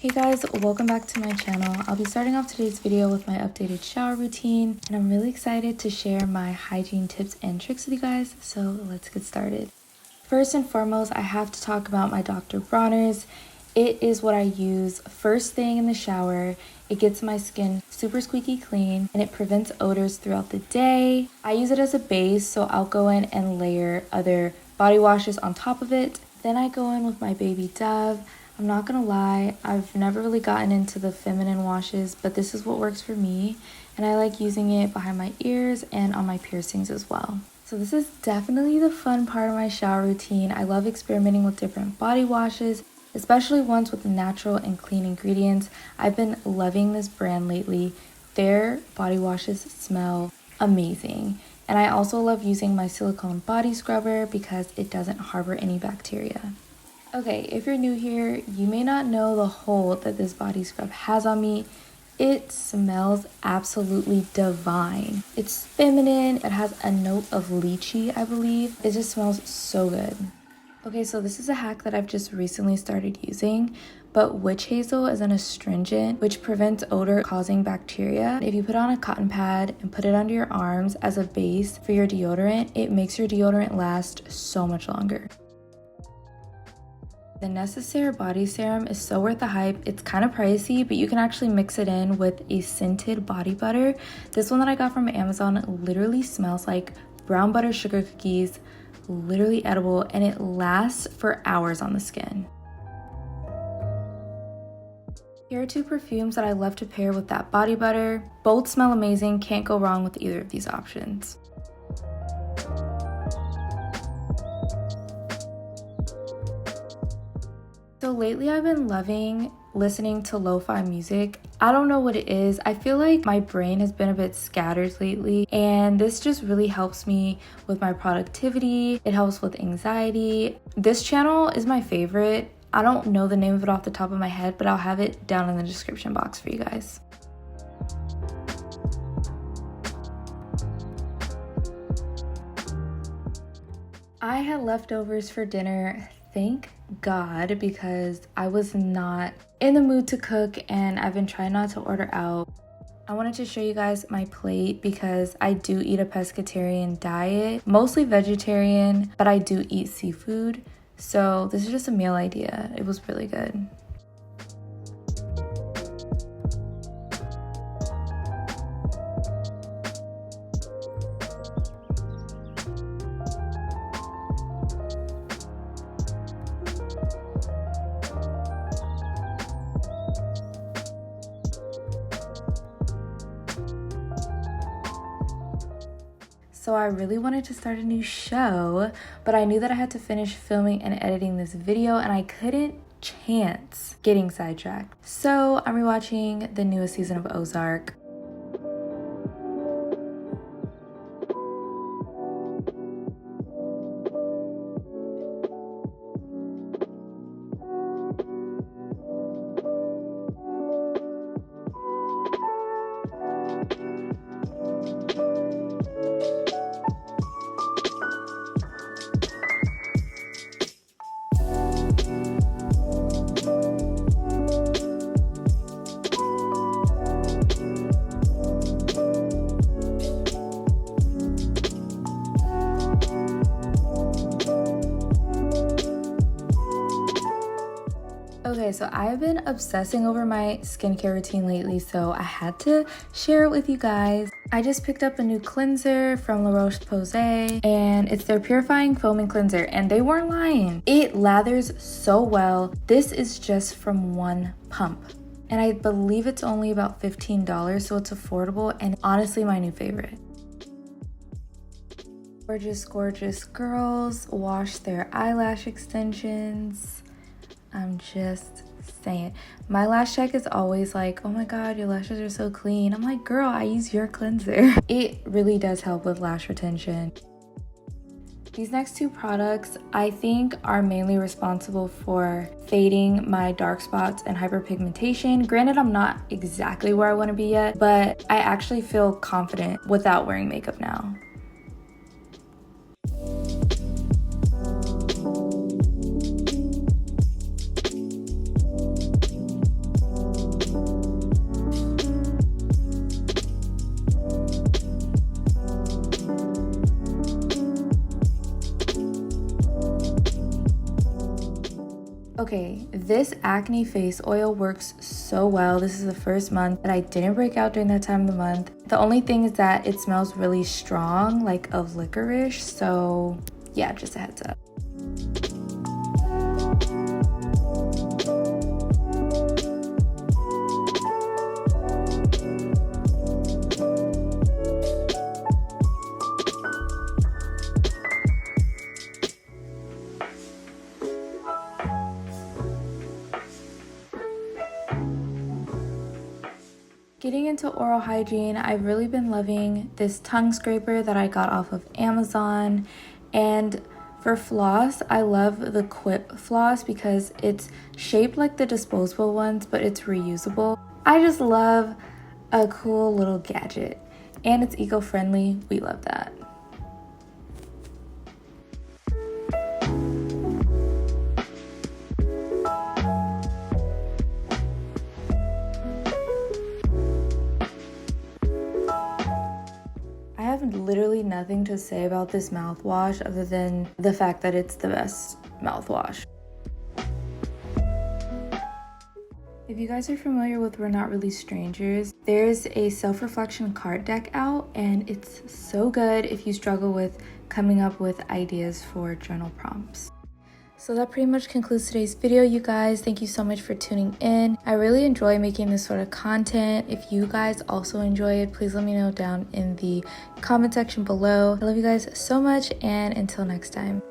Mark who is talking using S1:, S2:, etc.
S1: Hey guys, welcome back to my channel. I'll be starting off today's video with my updated shower routine, and I'm really excited to share my hygiene tips and tricks with you guys, so let's get started. First and foremost, I have to talk about my Dr. Bronner's. It is what I use first thing in the shower. It gets my skin super squeaky clean and it prevents odors throughout the day. I use it as a base, so I'll go in and layer other body washes on top of it. Then I go in with my Baby Dove. I'm not gonna lie, I've never really gotten into the feminine washes, but this is what works for me, and I like using it behind my ears and on my piercings as well. So this is definitely the fun part of my shower routine. I love experimenting with different body washes, especially ones with natural and clean ingredients. I've been loving this brand lately. Their body washes smell amazing. And I also love using my silicone body scrubber because it doesn't harbor any bacteria. Okay, if you're new here, you may not know the hold that this body scrub has on me. It smells absolutely divine. It's feminine, it has a note of lychee, I believe. It just smells so good. Okay, so this is a hack that I've just recently started using, but witch hazel is an astringent which prevents odor causing bacteria. If you put on a cotton pad and put it under your arms as a base for your deodorant, it makes your deodorant last so much longer. The Necessaire body serum is so worth the hype. It's kind of pricey, but you can actually mix it in with a scented body butter. This one that I got from Amazon literally smells like brown butter sugar cookies, literally edible, and it lasts for hours on the skin. Here are two perfumes that I love to pair with that body butter. Both smell amazing, can't go wrong with either of these options. So lately I've been loving listening to lo-fi music. I don't know what it is. I feel like my brain has been a bit scattered lately, and this just really helps me with my productivity. It helps with anxiety. This channel is my favorite. I don't know the name of it off the top of my head, but I'll have it down in the description box for you guys. I had leftovers for dinner. Thank God, because I was not in the mood to cook and I've been trying not to order out. I wanted to show you guys my plate because I do eat a pescatarian diet, mostly vegetarian, but I do eat seafood. So this is just a meal idea. It was really good. So I really wanted to start a new show, but I knew that I had to finish filming and editing this video and I couldn't chance getting sidetracked. So I'm rewatching the newest season of Ozark. Okay, so I've been obsessing over my skincare routine lately, so I had to share it with you guys. I just picked up a new cleanser from La Roche-Posay, and it's their purifying foaming cleanser, and they weren't lying. It lathers so well. This is just from one pump, and I believe it's only about $15, so it's affordable and honestly my new favorite. Gorgeous girls wash their eyelash extensions. I'm just saying. My lash tech is always like, oh my god, your lashes are so clean. I'm like, girl, I use your cleanser. It really does help with lash retention. These next two products I think are mainly responsible for fading my dark spots and hyperpigmentation. Granted, I'm not exactly where I want to be yet, but I actually feel confident without wearing makeup now. Okay, this acne face oil works so well. This is the first month that I didn't break out during that time of the month. The only thing is that it smells really strong, like of licorice. So yeah, just a heads up. Getting into oral hygiene, I've really been loving this tongue scraper that I got off of Amazon. And for floss, I love the Quip floss because it's shaped like the disposable ones, but it's reusable. I just love a cool little gadget, and it's eco-friendly. We love that. I have literally nothing to say about this mouthwash other than the fact that it's the best mouthwash. If you guys are familiar with We're Not Really Strangers, there's a self-reflection card deck out, and it's so good if you struggle with coming up with ideas for journal prompts. So that pretty much concludes today's video, you guys. Thank you so much for tuning in. I really enjoy making this sort of content. If you guys also enjoy it, please let me know down in the comment section below. I love you guys so much, and until next time.